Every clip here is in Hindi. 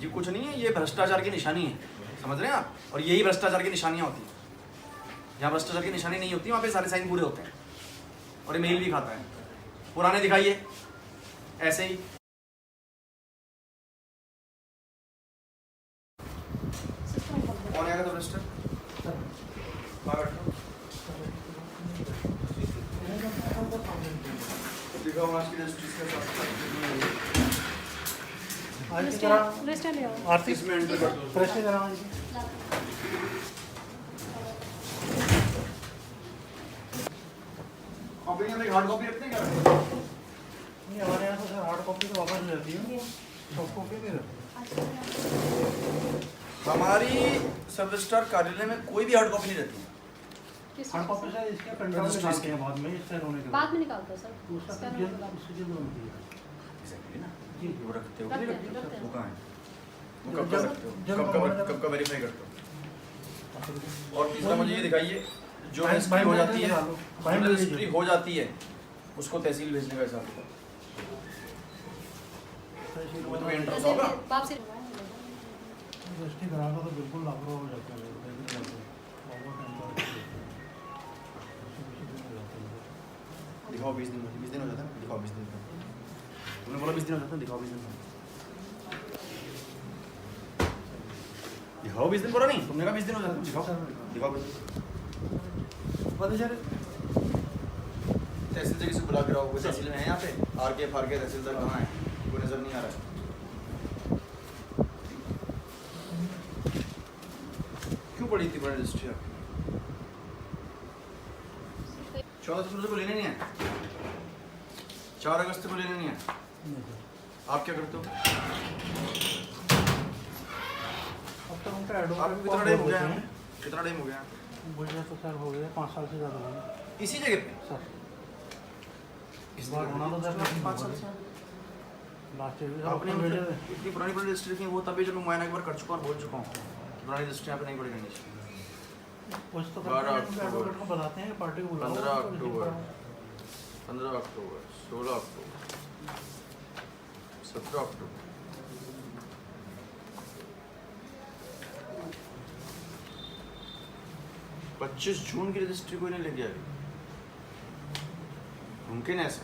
ये कुछ नहीं है, ये भ्रष्टाचार की निशानी है, समझ रहे हैं आप। और यही भ्रष्टाचार की निशानियाँ होती हैं। जहाँ भ्रष्टाचार की निशानी नहीं होती वहाँ पे सारे साइन पूरे होते हैं। और ये मेल भी खाता है। पुराने दिखाइए ऐसे ही। कौन आएगा तो भ्रष्ट दिखाओ आज की रजिस्ट्री के साथ आर्थिक में एंटर कर दो। प्रश्न कराओ जी। कॉपी में हार्ड कॉपी रखते हैं क्या? नहीं, हमारे यहाँ तो सर हार्ड कॉपी तो वापस रहती है, सॉफ्ट कॉपी नहीं रहती। हमारी सब रजिस्ट्रार कार्यालय में कोई भी हार्ड कॉपी नहीं रहती है। हार्ड कॉपी सर इसके कंट्रोल में डालते हैं बाद में, इससे होने के बाद में निकालता सर उसका स्कैन सीजन होगा। सीजन होती है। एग्जैक्टली ना जी। वो रखते हो रखते हैं। वो कहाँ है? वो जब- कब का रखते हो? जब- कब का वेरीफाई करते हो? और तीसरा मुझे ये दिखाइए, जो बाइंड- रजिस्ट्री हो जाती है, बाइंड जो रजिस्ट्री हो जाती है उसको तहसील भेजने का हिसाब होगा। वो तो एंटर जैसे होगा। बाप से रजिस्ट्री कराना तो बिल्कुल लापरवाह हो जाता है। दिखाओ 20 दिन हो जाता है। दिखाओ 20 दिन तुमने बोला 20 दिन हो जाता है। दिखाओ 20 दिन दिखाओ 20 दिन बोला नहीं तुमने कहा 20 दिन हो जाता है। दिखाओ दिखाओ 20 दिन। पता सर तहसील से किसी को बुला के रहो। कोई तहसील में है यहाँ पे? आर के तहसीलदार कहाँ है? कोई नजर नहीं आ रहा है। क्यों पड़ी थी बड़ी रजिस्ट्री आपकी? 14 फरवरी को लेने नहीं है, 4 अगस्त को लेने नहीं है। आप क्या करते हो? अब तो उनका एडवोकेट आपको कितना टाइम हो गया है? कितना टाइम हो गया? मुझे तो सर हो गया 5 साल से ज़्यादा हो गया इसी जगह पे सर। इस बार होना तो सर 5 साल से लास्ट आपने मतलब इतनी पुरानी रजिस्ट्री थी वो तभी जब मैं मुआयना एक बार कर चुका और बोल चुका हूँ पुरानी रजिस्ट्री यहाँ पे नहीं पड़ी रहनी चाहिए। कुछ तो 12 एडवोकेट को बताते हैं पार्टी को बुलाओ 15 अक्टूबर 16 अक्टूबर 17 अक्टूबर 25 जून की रजिस्ट्री कोई नहीं ले गया। मुमकिन है ऐसा?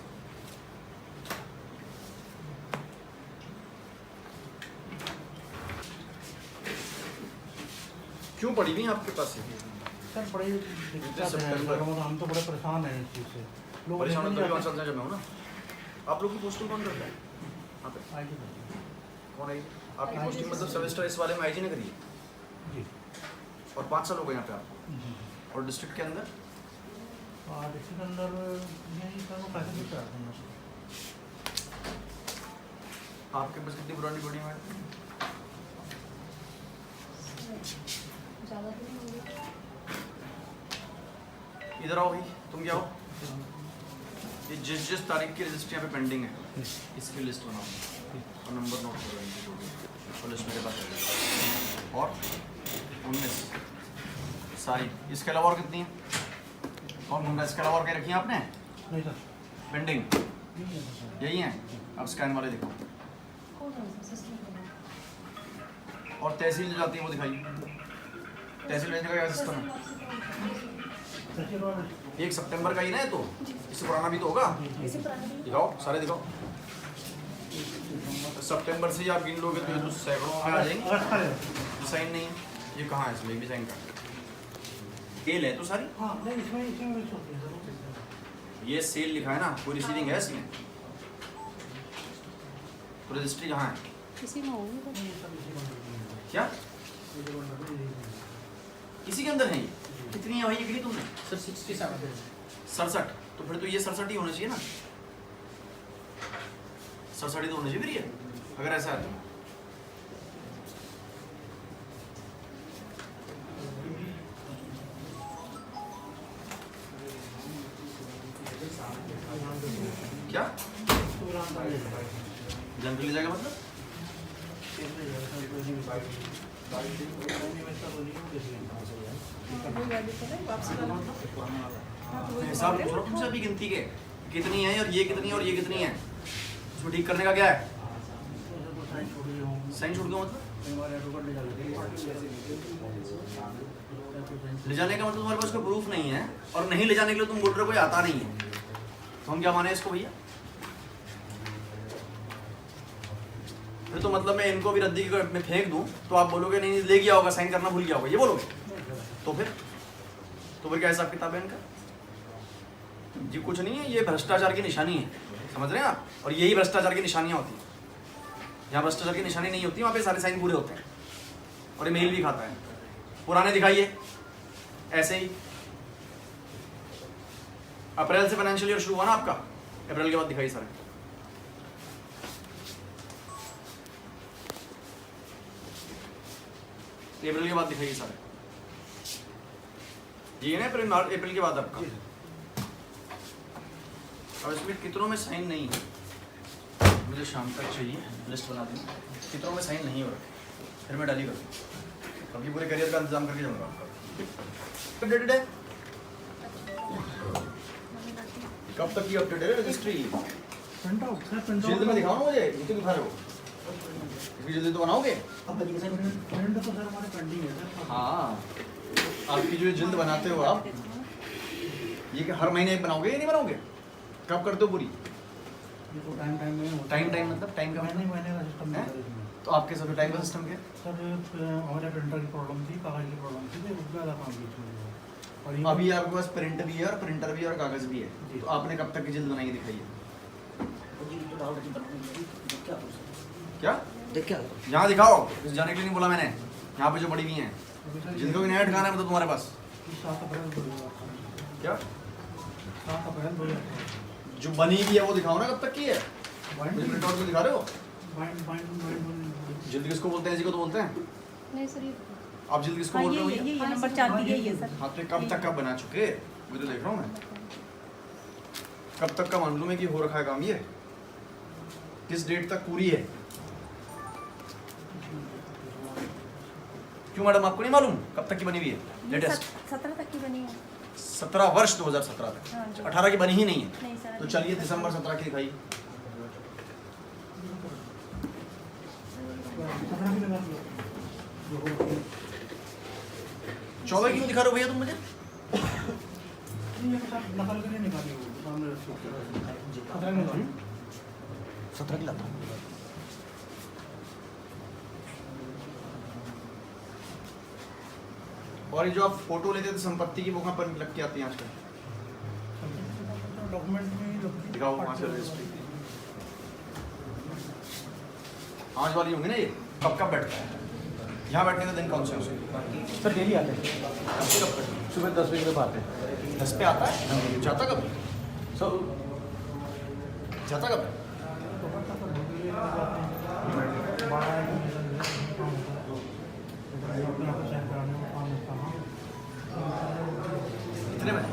क्यों पड़ी नहीं आपके पास ये? सर बड़ी दिक्कत है सितंबर। सर, हम तो बड़े परेशान हैं इस चीज़ से। लोग परेशान लेके होते नहीं हुए जाते। चलते हैं जब मैं हूँ ना। आप लोग की पोस्टिंग कौन करता है यहाँ पे? आईटी कौन है? आपकी IG पोस्टिंग मतलब सेमेस्टर इस वाले में आईजी ने करी है जी और 5 साल हो गए यहाँ पे आपको। जी। और डिस्ट्रिक्ट के अंदर और इसके अंदर यही सर वो पैसे भी चाहते हैं। आपके पास कितनी पुरानी बॉडी है? ज़्यादा तो नहीं होगी। इधर आओ भाई, तुम क्या हो? ये जिस तारीख की रजिस्ट्री यहाँ पे पेंडिंग है इसकी लिस्ट बनाओ और नंबर नोट करो इनकी जो भी और लिस्ट मेरे पास है। और 19 सारी, इसके अलावा और कितनी है? और मुंगा इसके अलावा और क्या रखी है आपने नहीं सर पेंडिंग? नहीं है सर। यही है। अब स्कैन वाले दिखाओ। कौन सा सिस्टम का? और तहसील जो जाती है वो दिखाइए। तहसील भेजने का क्या सिस्टम है? तहसील वाले 1 सितंबर का ही ना है तो इससे पुराना भी तो होगा। इसी पुराने भी दिखाओ सारे दिखाओ। सितंबर से ही आप गिन लोगे तो ये तो सैकड़ों में आ जाएंगे। अगस्त का है। साइन नहीं है, ये कहाँ है? इसमें भी साइन का सेल है तो सारी। हाँ नहीं इसमें मिक्स होती है सर। ये सेल लिखा है ना, कोई रिसीविंग है इसमें? तो रजिस्ट्री कहाँ है? इसी में होंगे तो नहीं सर इसी को नहीं है। क्या इसी को नहीं है। इसी के अंदर है? ये कितनी है भाई ये गिनी तुमने? सर 67 67। तो फिर तो ये 67 ही होना चाहिए ना। 67 ही तो होना चाहिए फिर ये, अगर ऐसा है तो। क्या जनरली जाएगा मतलब? हिसाब पूछ रहा हूँ तुमसे अभी गिनती के कितनी है और ये कितनी है और ये कितनी है, उसमें ठीक करने का क्या है? साइन छूट गया मतलब? कई बार ऑटो कार्ड ले जाते हैं ले जाने का मतलब तुम्हारे पास कोई प्रूफ नहीं है, और नहीं ले जाने के लिए तुम बोल रहे हो कोई आता नहीं है, तो हम क्या माने इसको भैया? फिर तो मतलब मैं इनको भी रद्दी में फेंक दूं तो आप बोलोगे नहीं ले गया होगा, साइन करना भूल गया होगा, ये बोलोगे? तो फिर क्या हिसाब किताब है इनका? जी कुछ नहीं है, ये भ्रष्टाचार की निशानी है, समझ रहे हैं आप? और यही भ्रष्टाचार की निशानियां होती हैं। जहाँ भ्रष्टाचार की निशानी नहीं होती वहाँ पे सारे साइन पूरे होते हैं, और ये मेल भी खाता है। पुराने दिखाइए ऐसे ही। अप्रैल से फाइनेंशियल ईयर शुरू हुआ ना आपका, अप्रैल के बाद दिखाइए सारे। अप्रैल के बाद दिखाइए सारे, ये है ना अप्रैल के बाद आपका। अब इसमें कितनों में साइन नहीं है, मुझे शाम तक चाहिए, लिस्ट बना दें कितनों में साइन नहीं हो रहा, फिर मैं डाली करूँ, अभी पूरे करियर का इंतजाम करके जाऊँगा आपका। अपडेटेड है? कब तक की अपडेटेड है registry? Print out sir, print जल्दी में दिखाओ ना मुझे, ये तो दिखा रहे हो, इतनी जल्दी तो बनाओगे? प्रिंट तो सर हमारे पेंडिंग है सर। हाँ, आपकी जो जल्द बनाते हो आप, ये कि हर महीने बनाओगे या नहीं बनाओगे? कब करते हो पूरी? ये तो टाइम में होता है। टाइम मतलब टाइम का महीने महीने का सिस्टम है इसमें। तो आपके सब टाइम का सिस्टम क्या है? सर हमारे प्रिंटर की प्रॉब्लम थी, कागज की प्रॉब्लम थी, तो उसमें ज़्यादा काम बीच में हुआ। और ये अभी आपके पास प्रिंट भी है और प्रिंटर भी है और कागज भी है, जी। तो आपने कब तक की जल्द बनाई दिखाई है? क्या यहाँ दिखाओ, इस जाने के लिए नहीं बोला मैंने, यहाँ पे जो बड़ी हुई हैं जिनको भी नया ठिकाना है मतलब तुम्हारे पास 7 अप्रैल 2018 क्या 7 अप्रैल 2018 जो बनी हुई है वो दिखाओ ना, कब तक की है? प्रिंट आउट दिखा रहे हो? जल्द किसको बोलते हैं? जी को तो बोलते हैं। नहीं सर, ये आप जल्द किसको हाँ, बोल रहे हो? ये नंबर 4 दिया ही है सर। हाँ तो कब तक का बना चुके, मुझे देख रहा हूँ मैं, कब तक का मालूम है कि हो रखा है काम, ये किस डेट तक पूरी है? क्यों मैडम आपको नहीं मालूम कब तक की बनी हुई है? लेटेस्ट 17 तक की बनी है। 17 वर्ष 2017 तक, हाँ जी। 18 की बनी ही नहीं है। नहीं सर, तो चलिए दिसंबर 17 की दिखाई। 14 क्यों दिखा रहे हो भैया तुम मुझे? नकल के लिए निकाली वो सामने 17 की लाता और ये जो आप फोटो लेते थे संपत्ति की, वो कहाँ पर लग के आती है आजकल? डॉक्यूमेंट में दिखाओ वहाँ से रजिस्ट्री। आज वाली होंगी ना ये, कब कब बैठता है? यहाँ बैठने का दिन कौन से हैं? सर डेली आते हैं, कब से कब तक? सुबह 10 बजे तक आते हैं। 10 पे आता है? जाता कब? सर जाता कब? कितने बजे?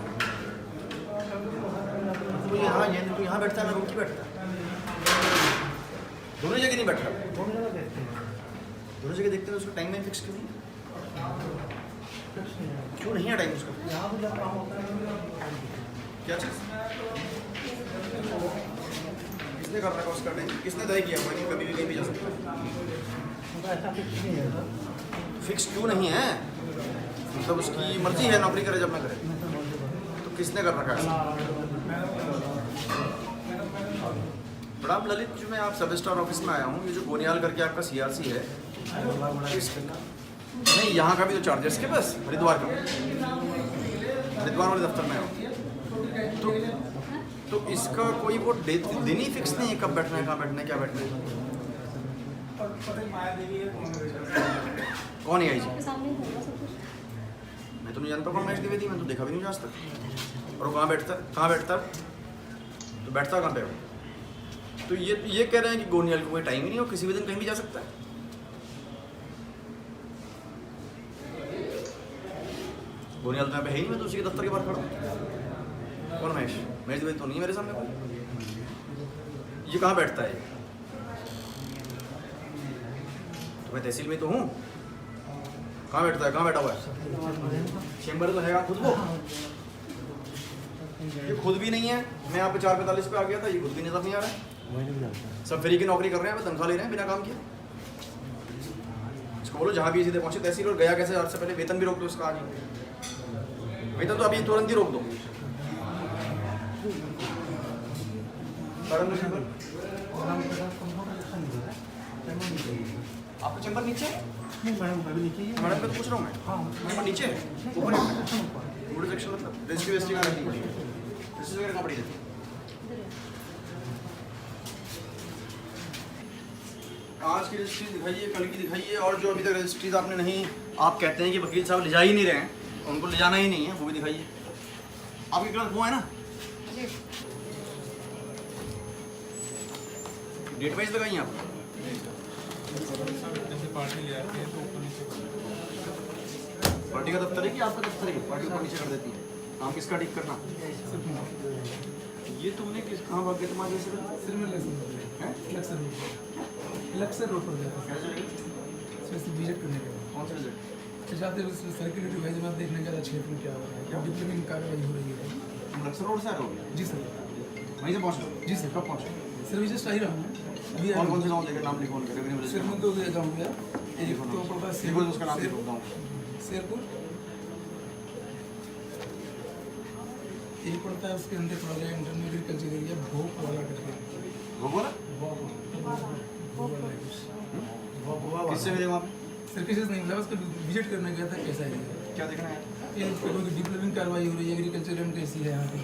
तो यहाँ ये तो यहाँ बैठता है, मैं रूम की बैठता है, दोनों जगह नहीं बैठता। दोनों जगह देखते हैं, दोनों जगह देखते हैं, उसका टाइम में फिक्स क्यों नहीं? फिक्स नहीं है। क्यों नहीं है टाइम उसका? यहाँ पे जब काम होता है क्या चीज़? किसने कर रखा उसका टाइम? किसने तय किया हुआ कि कभी भी कहीं भी जा सकता है? उनका ऐसा फिक्स नहीं है सर। फिक्स क्यों नहीं है? मतलब उसकी मर्जी है, नौकरी करे जब ना करे, तो किसने कर रखा है? प्रणाम ललित, जो मैं आप सब स्टार ऑफिस में आया हूँ, ये जो गोनियाल करके आपका सीआरसी है, नहीं यहाँ का भी तो चार्ज है इसके पास, हरिद्वार का, हरिद्वार वाले दफ्तर में आया तो इसका कोई वो दिन ही फिक्स नहीं है, कब बैठना है, कहाँ बैठना है, क्या बैठना है? कौन है आई जी? आपके सामने ही होगा सब कुछ। मैं तो नहीं जानता कौन मैच द्विवेदी, मैं तो देखा भी नहीं आज तक। और वो कहाँ बैठता तो बैठता कहाँ पे हो? तो ये कह रहे हैं कि गोनियाल को कोई टाइम ही नहीं हो, किसी भी दिन कहीं भी जा सकता है। गोनियाल तो यहाँ पे है ही, मैं तो उसी के दफ्तर के बाहर खड़ा हूँ। कौन महेश द्विवेदी तो नहीं मेरे सामने कोई। ये कहाँ बैठता है? तो मैं तहसील में तो हूँ, कहाँ बैठता है? कहाँ बैठा हुआ है? चेंबर तो है खुद को, ये खुद भी नहीं है। मैं यहाँ पे 4:45 पे आ गया था, ये खुद भी नजर नहीं आ रहा है। सब फ्री की नौकरी कर रहे हैं, तनख्वाह ले रहे हैं बिना काम किए। उसको बोलो जहाँ भी सीधे पहुँचे तहसील और गया कैसे, और से पहले वेतन भी रोक दो उसका आज ही। वेतन तो अभी तुरंत ही रोक दो। आपका चैम्बर नीचे है? नहीं मैडम अभी नीचे ही है। मैडम को पूछ रहा हूँ मैं। हाँ चैम्बर नीचे है? ऊपर है? पूरे सेक्शन मतलब रजिस्ट्री वेस्ट्री कहाँ रखनी पड़ी है? रजिस्ट्री वगैरह कहाँ पड़ी रहती है? आज की रजिस्ट्री दिखाइए, कल की दिखाइए, और जो अभी तक रजिस्ट्रीज आपने नहीं, आप कहते हैं कि वकील साहब ले जा ही नहीं रहे हैं, उनको ले जाना ही नहीं है, वो भी दिखाइए। आपके क्लर्क वो है ना? डेट वाइज लगाइए आप। पार्टी का दफ्तर है कि आपका दफ्तर है? पार्टी ऊपर नीचे कर देती है। काम किसका ठीक करना? ये तुमने किस कहाँ भाग गए तुम्हारे से? लक्सर रोड पर गया था कैसे लगी? विजिट करने गया कौन सा रिजल्ट? जाते सर्कुलेटरी वाइज में देखने गया था क्षेत्र में क्या हो रहा है, क्या डिप्लोमेंट कार्रवाई हो रही है। तुम लक्सर रोड से आ रहे हो? जी सर। वहीं से पहुँच रहे हो? जी सर। कब पहुँचे? सर मैं जस्ट आ ही रहा हूँ अभी। कौन कौन से गाँव लेकर नाम लिखो उनके? सर मैं तो गाँव गया, एक तो पड़ता है लिखो उसका नाम लिखो गाँव। शेरपुर, एक पड़ता है उसके अंदर पड़ा गया इंटरमीडिएट कल्चर एरिया भोग वाला करके। भोगवाला? किससे मिले वहाँ पे? सर किसी से नहीं मिला, बस विजिट करने गया था कैसा एरिया। क्या देखना है? ये कोई डिप्लोमेंट कार्रवाई हो रही है, एग्रीकल्चर एंड कैसी है यहाँ पे।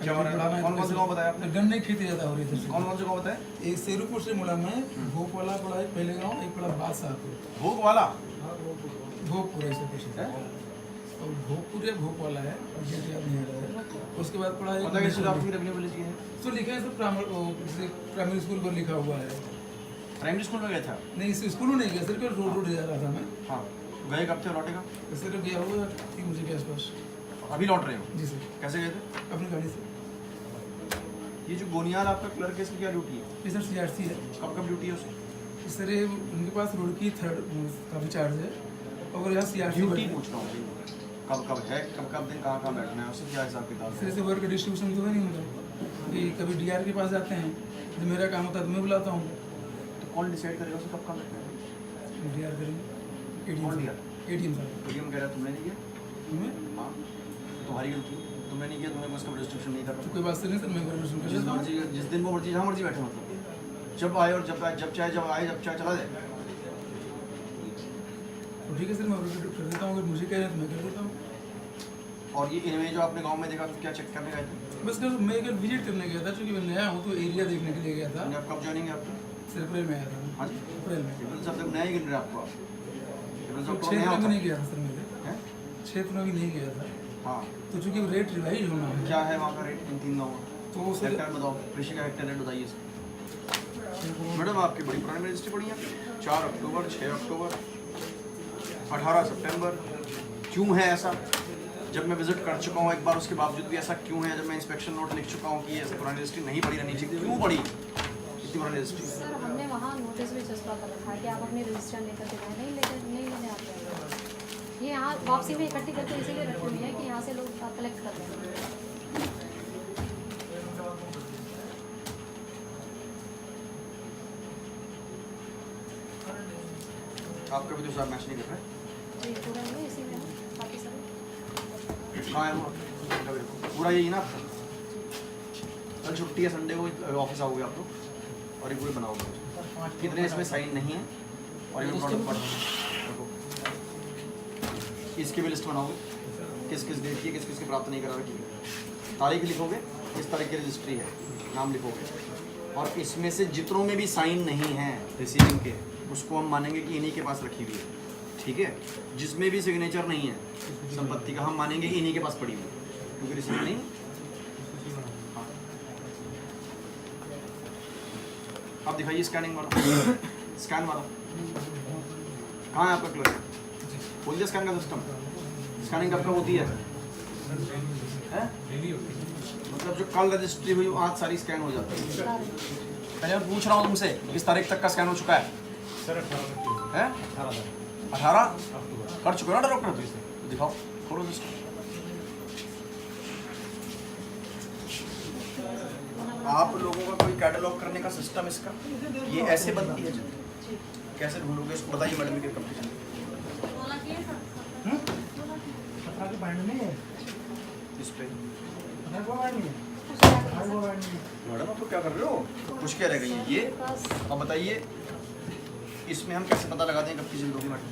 क्या हो रहा है? कौन कौन से गाँव बताया आपने? गन्ने की खेती ज़्यादा हो रही है सर। कौन कौन से गाँव बताया? एक शेरूपुर से मुला में भोगवाला पड़ा है पहले गाँव, एक पड़ा बादशाहपुर। भोगवाला? भोगपुर है सर कुछ है, और भोगपुर या भोगवाला है, मुझे याद नहीं आ रहा है। उसके बाद पड़ा है मतलब इससे आपकी रेवेन्यू पुलिस की है? तो लिखा है सर प्राइमरी स्कूल पर लिखा हुआ है। प्राइमरी स्कूल में गया था? नहीं इस स्कूल में नहीं गया सर, रोड रोड जा रहा था मैं। हाँ। गए कब थे और लौटेगा? सर गया हुआ 3 बजे के आसपास। अभी लौट रहे हो? जी सर। कैसे गए थे? अपनी गाड़ी से। ये जो गोनियाल आपका क्लर्क है, इसकी क्या ड्यूटी है? ये सर CRC है कब कब ड्यूटी है उसकी? सर। ये उनके पास रोड की 3rd काफ़ी चार्ज है, और यहाँ CRC ड्यूटी पूछ रहा हूँ कब कब है, कब कब दिन कहाँ कहाँ बैठना है, उससे क्या हिसाब किताब सर है? ऐसे वर्क डिस्ट्रीब्यूशन तो है नहीं मतलब कि कभी DR के पास जाते हैं, जब मेरा काम होता है तो मैं बुलाता हूँ, तो कौन डिसाइड करेगा उसे कब कहाँ बैठना है? DR करेंगे। कौन दिया? ATM साहब। ATM कह रहा है तुमने नहीं किया? मैं हाँ, तुम्हारी गलती है, तुमने नहीं किया, तुम्हें उसका डिस्ट्रीब्यूशन नहीं तो करना। कोई बात से नहीं सर, मैं परमिशन कर जिस लेता हूँ। मर्जी, जिस दिन वो मर्जी जहाँ मर्जी बैठे, मतलब जब आए और जब आए, जब चाहे चला जाए। तो ठीक है सर, मैं कर देता हूँ, अगर मुझे कह रहे हैं तो मैं कर देता हूँ। और ये इनमें जो आपने गांव में देखा, तो क्या चेक करने गए थे? बस मैं कल विजिट करने गया था, चूँकि मैं नया हूँ तो एरिया देखने के लिए गया था। आप कब ज्वाइनिंग है आपकी? सर अप्रैल में आया था मैं। हाँ जी, अप्रैल में। ट्रिपल सब तक नया ही गिन रहे आपको आप। ट्रिपल सब तो क्षेत्र नया में होता भी है। नहीं गया था सर, मेरे हैं? क्षेत्र में भी नहीं गया था, हाँ, तो चूँकि रेट रिवाइज होना है क्या है वहाँ का रेट इन 3 गाँव? तो सर हेक्टर बताओ, कृषि का हेक्टर रेट बताइए सर। मैडम आपकी बड़ी पुरानी रजिस्ट्री पड़ी है, 4 अक्टूबर, 6 अक्टूबर, 18 सितंबर। क्यों है ऐसा? जब मैं विजिट कर चुका हूँ एक बार, उसके बावजूद भी ऐसा क्यों है? जब मैं इंस्पेक्शन नोट लिख चुका हूँ कि ऐसे पुरानी रजिस्ट्री नहीं पड़ी रहनी चाहिए, क्यों पड़ी इतनी पुरानी रजिस्ट्री? सर हमने वहाँ नोटिस भी चस्पा कर रखा है कि आप अपने रजिस्टर लेकर के जाएं, नहीं लेने आते हैं। ये यहाँ वापसी में इकट्ठी करके इसीलिए रखी हुई है कि यहाँ से लोग कलेक्ट कर रहे हैं। आपका भी तो साहब मैच नहीं कर रहा है? जी पूरा नहीं इसी में है, बाकी सब कहाँ है वो? पूरा यही ना आपका? कल छुट्टी है, संडे को ऑफिस आओगे आप लोग और ये पूरे बनाओगे। कितने इसमें साइन नहीं है और ये प्रोडक्ट पढ़ो, इसकी भी लिस्ट बनाओगे, किस किस डेट की, किस किस की प्राप्त नहीं करा रखी है, तारीख लिखोगे, किस तारीख की रजिस्ट्री है, नाम लिखोगे, और इसमें से जितनों में भी साइन नहीं है रिसीविंग के, उसको हम मानेंगे कि इन्हीं के पास रखी हुई है, ठीक है? जिसमें भी सिग्नेचर नहीं है संपत्ति का, हम मानेंगे कि इन्हीं के पास पड़ी हुई है, क्योंकि रिसीविंग नहीं। हाँ, अब दिखाइए स्कैनिंग वाला, स्कैन वाला कहाँ है आपका क्लर्क? खोल दिया स्कैन का सिस्टम? स्कैनिंग कब कब होती है? मतलब जो कल रजिस्ट्री हुई आज सारी स्कैन हो जाती है। पहले मैं पूछ रहा हूँ तुमसे, किस तारीख तक का स्कैन हो चुका है? सर 18 है 18 कर चुके हो ना डॉक्टर? तो दिखाओ, खोलो सिस्टम। आप लोगों का कोई कैटलॉग करने का सिस्टम इसका, ये ऐसे बनती है? कैसे ढूंढोगे इसको? बताइए मैडम, ये कंपटीशन 17 की बैंड नहीं है, इस पे 17 को बैंड नहीं है, 18 को बैंड नहीं है। मैडम आप तो क्या कर रहे हो? कुछ क्या रह गई है ये? अब बताइए इसमें हम कैसे पता लगाते हैं कब की जिल्द होगी मैडम?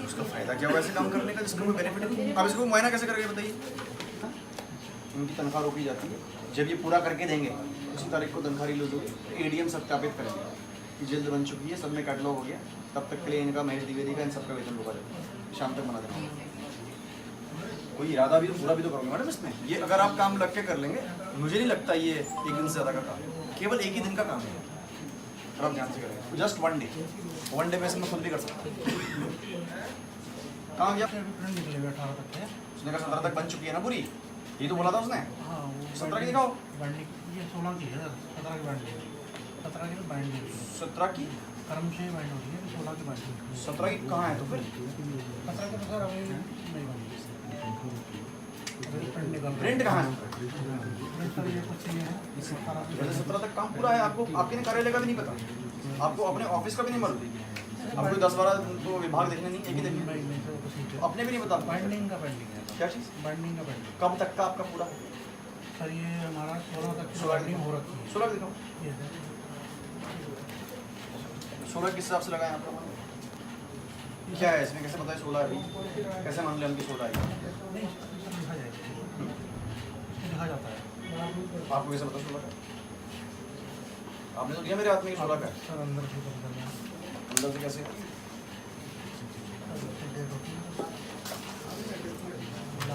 उसका फायदा क्या होगा ऐसे काम करने का जिसका कोई बेनिफिट नहीं? अब इसको मुआयना कैसे करेंगे बताइए? हाँ? इनकी तनख्वाह रोकी जाती है, जब ये पूरा करके देंगे उसी तारीख को तनख्वाह रिलीज होगी, एडीएम सत्यापित करेंगे कि जिल्द बन चुकी है, सब में कैटलॉग हो गया, तब तक के लिए इनका महेश द्विवेदी का इन सबका वेतन रोका जाएगा, शाम तक बना देना। कोई इरादा भी तो पूरा भी तो करोगे मैडम इसमें। ये अगर आप काम लग के कर लेंगे, मुझे नहीं लगता ये एक दिन से ज़्यादा का काम, केवल एक ही दिन का काम है, और आप ध्यान से करेंगे जस्ट 1 डे में इसमें खुद भी कर सकते हैं। कहाँ गया? प्रिंट निकलेगा 18 तक है। उसने कहा 17 तक बन चुकी है ना पूरी, ये तो बोला था उसने। हाँ, वो 17 की दिखाओ। बैंड ये 16 की है, 17 की बैंड है, 17 की तो बैंड नहीं है, 17 की कर्म से बैंड होती है, 16 की बैंड है। 17 की कहाँ है तो फिर? 17 की तो सर अभी नहीं बनी, प्रिंट निकल प्रिंट कहाँ है? प्रिंट सर ये कुछ ये है, 17 की वैसे 17 तक काम पूरा है, आपको आपके कार्यालय का भी नहीं पता, आपको अपने ऑफिस का भी नहीं मालूम, आपको 10-12 तो विभाग देखने नहीं, एक ही देखने, नहीं सर कुछ नहीं है। अपने भी नहीं पता। बाइंडिंग का पेंडिंग है, क्या चीज़? बाइंडिंग का पेंडिंग। कब तक का आपका पूरा? सर ये हमारा 16 तक की 16 बाइंडिंग हो रखी है। 16 दिखाओ। ये सर 16 किस हिसाब से लगाएं आप लोग? क्या है इसमें, कैसे पता है 16 है? कैसे मान लें हम कि 16 है? नहीं लिखा जाएगा, लिखा जाता है आपको कैसे पता 16 का? आपने तो दिया मेरे हाथ में कि 16 का है। सर अंदर से कर देना। अंदर से कैसे?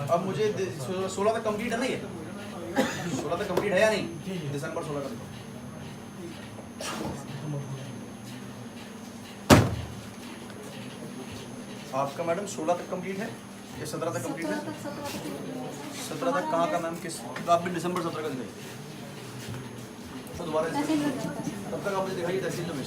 अब मुझे 16 तक कंप्लीट है ना ये? 16 तक कंप्लीट है या नहीं? दिसंबर 16 का दिखाओ। आपका मैडम 16 तक कंप्लीट है या 17 तक कंप्लीट है? 17 तक कहाँ का मैम? किस? तो आप भी दिसंबर 17 का दिखाइए। तो दोबारा तब तक आपने दिखाई तहसील में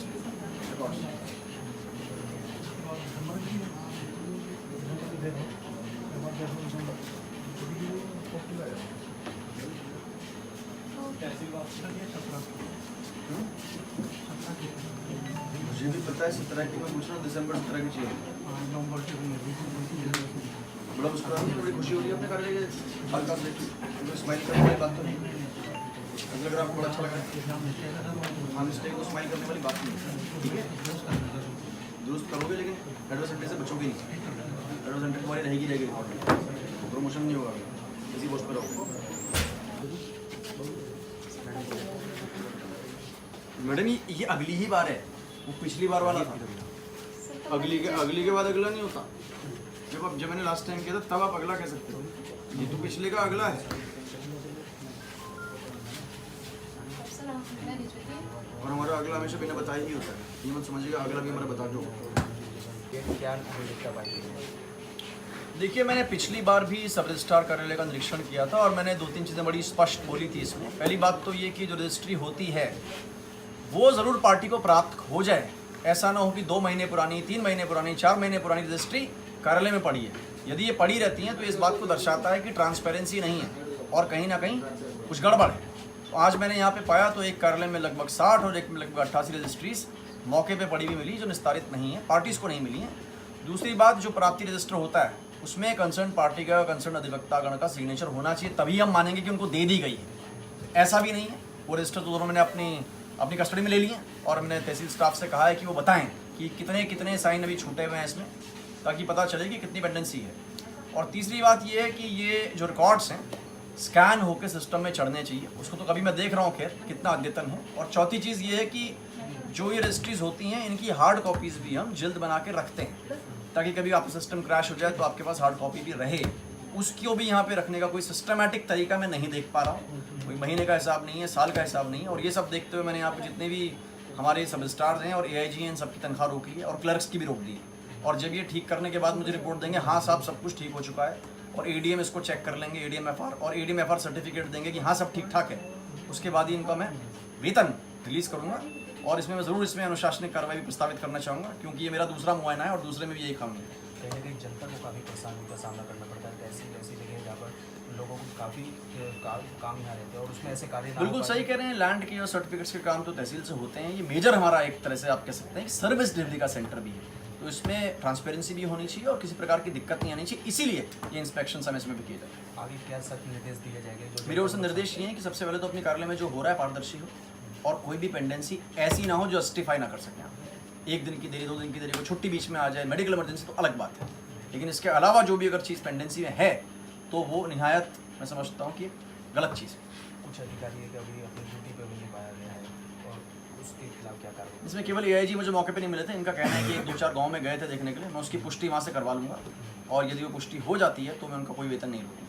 मुझे भी पता है 17 की, मैं पूछ रहा हूँ दिसंबर 17 की चाहिए। बड़ा मुस्कुरा रही है, बड़ी खुशी हो रही है अपने कार्य के हल्का से, तो स्माइल करने वाली बात तो नहीं, मुझे लग रहा है आपको बड़ा अच्छा लग रहा है। हाँ, मिस्टेक को स्माइल करने वाली बात नहीं है, ठीक है? दुरुस्त करोगे लेकिन एडवर्सेंटेज से बचोगे नहीं, एडवर्सेंटेज तुम्हारी रहेगी प्रमोशन नहीं होगा, इसी पोस्ट पर रहोगे। मैडम ये अगली ही बार है, वो पिछली बार वाला था, अगली के बाद अगला नहीं होता। जब मैंने लास्ट टाइम किया था तब आप अगला कह सकते हो, ये तो पिछले का अगला है। और हमारा अगला हमेशा बिना बताए ही होता है, ये मत समझिएगा अगला भी हमारा बता दो। देखिए, मैंने पिछली बार भी सब रजिस्ट्रार कार्यालय का निरीक्षण किया था और मैंने 2-3 चीज़ें बड़ी स्पष्ट बोली थी इसमें। पहली बात तो ये कि जो रजिस्ट्री होती है वो ज़रूर पार्टी को प्राप्त हो जाए, ऐसा ना हो कि 2 महीने पुरानी, 3 महीने पुरानी, 4 महीने पुरानी रजिस्ट्री कार्यालय में पड़ी है। यदि ये पड़ी रहती हैं तो इस बात को दर्शाता है कि ट्रांसपेरेंसी नहीं है और कहीं ना कहीं कुछ गड़बड़ है। तो आज मैंने यहाँ पे पाया तो एक कार्यालय में लगभग 60 और एक में लगभग 88 रजिस्ट्रीज मौके पे पड़ी हुई मिली जो निस्तारित नहीं है, पार्टीज़ को नहीं मिली हैं। दूसरी बात, जो प्राप्ति रजिस्टर होता है उसमें कंसर्न पार्टी का, कंसर्न अधिवक्तागण का सिग्नेचर होना चाहिए, तभी हम मानेंगे कि उनको दे दी गई है। ऐसा भी नहीं है, वो रजिस्टर तो दोनों मैंने अपनी कस्टडी में ले लिए और हमने तहसील स्टाफ से कहा है कि वो बताएं कि कितने साइन अभी छूटे हुए हैं इसमें, ताकि पता चले कि कितनी पेंडेंसी है। और तीसरी बात ये है कि ये जो रिकॉर्ड्स हैं स्कैन होकर सिस्टम में चढ़ने चाहिए, उसको तो कभी मैं देख रहा हूँ खैर कितना अद्यतन है। और चौथी चीज़ ये है कि जो ये रजिस्ट्रीज होती हैं इनकी हार्ड कॉपीज़ भी हम जल्द बना के रखते हैं, ताकि कभी आपका सिस्टम क्रैश हो जाए तो आपके पास हार्ड कॉपी भी रहे। उसको भी यहाँ पे रखने का कोई सिस्टमैटिक तरीका मैं नहीं देख पा रहा हूँ, कोई महीने का हिसाब नहीं है, साल का हिसाब नहीं है। और ये सब देखते हुए मैंने यहाँ पे जितने भी हमारे सब स्टार्स हैं और AIG हैं, इन सबकी तनख्वाह रोक ली है और क्लर्क्स की भी रोक दी है। और जब ये ठीक करने के बाद मुझे रिपोर्ट देंगे हाँ साहब सब कुछ ठीक हो चुका है, और ADM इसको चेक कर लेंगे, ADM-FR, और ADM-FR सर्टिफिकेट देंगे कि हाँ सब ठीक ठाक है, उसके बाद ही इनका मैं वेतन रिलीज़ करूँगा। और इसमें मैं ज़रूर इसमें अनुशासनिक कार्रवाई भी प्रस्तावित करना चाहूँगा, क्योंकि ये मेरा दूसरा मुआयना है और दूसरे में भी यही खामी है। कहीं ना कहीं जनता को काफ़ी परेशानी का सामना करना पड़ता है, ऐसी जगह जहाँ पर लोगों को काफ़ी काम यहाँ रहते हैं और उसमें ऐसे कार्य बिल्कुल सही कह रहे हैं। लैंड के और सर्टिफिकेट्स के काम तो तहसील से होते हैं। ये मेजर हमारा एक तरह से आप कह सकते हैं कि सर्विस डिलीवरी का सेंटर भी है। तो इसमें ट्रांसपेरेंसी भी होनी चाहिए और किसी प्रकार की दिक्कत नहीं आनी चाहिए, इसीलिए ये इंस्पेक्शन समय समय पर किए जाए। आगे क्या सख्त निर्देश दिए जाएंगे? जो मेरे ओर से निर्देश ये है कि सबसे पहले तो अपने कार्यालय में जो हो रहा है पारदर्शी हो और कोई भी पेंडेंसी ऐसी ना हो जो जस्टिफाई ना कर सकें आप। 1 दिन की देरी, 2 दिन की देरी, कोई छुट्टी बीच में आ जाए, मेडिकल इमरजेंसी तो अलग बात है, लेकिन इसके अलावा जो भी अगर चीज़ पेंडेंसी में है तो वो निहायत मैं समझता हूँ कि गलत चीज़ है। कुछ अधिकारी है कि अभी अपनी ड्यूटी पे भी नहीं पाया गया है और उसके खिलाफ क्या कार्रवाई? इसमें केवल AIG मुझे मौके पे नहीं मिले थे, इनका कहना है कि 2-4 गांव में गए थे देखने के लिए, मैं उसकी पुष्टि वहाँ से करवा लूँगा और यदि वो पुष्टि हो जाती है तो मैं उनका कोई वेतन नहीं लूँगा।